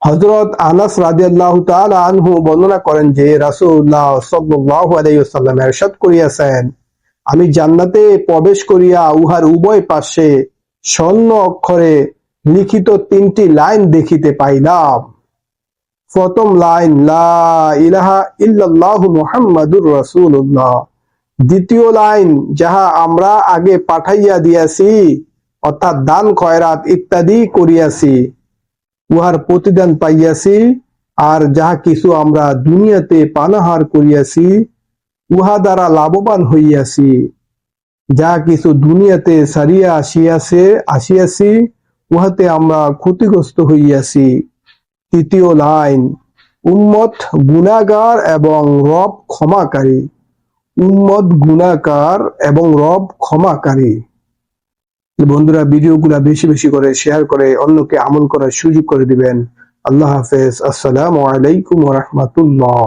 হযরত আনাস রাদিয়াল্লাহু তাআলা আনহু বর্ণনা করেন যে রাসূলুল্লাহ সাল্লাল্লাহু আলাইহি ওয়াসাল্লাম ইরশাদ করিয়াছেন, আমি জান্নাতে প্রবেশ করিয়া উহার উভয় পার্শ্বে স্বর্ণ অক্ষরে লিখিত ৩টি লাইন দেখিতে পাইলাম। প্রথম লাইন, লা ইলাহা ইল্লাল্লাহু মুহাম্মাদুর রাসূলুল্লাহ। দ্বিতীয় লাইন, যাহা আমরা আগে পাঠাইয়া দিয়াছি, অর্থাৎ দান খয়রাত ইত্যাদি করিয়াছি, উহার প্রতিদান পাইয়াছি। আর যাহা কিছু আমরা দুনিয়াতে পানাহার করিয়াছি, উহা দ্বারা লাভবান হইয়াছি। যাহা কিছু দুনিয়াতে ছাড়িয়া আসিয়াছি, উহাতে আমরা ক্ষতিগ্রস্ত হইয়াছি। তৃতীয় লাইন, উম্মত গুনাহগার এবং রব ক্ষমাকারী। উম্মত গুনাহগার এবং রব ক্ষমাকারী। বন্ধুরা, ভিডিওগুলা বেশি বেশি করে শেয়ার করে অন্যকে আমল করার সুযোগ করে দিবেন। আল্লাহ হাফেজ। আসসালামু আলাইকুম ওয়া রাহমাতুল্লাহ।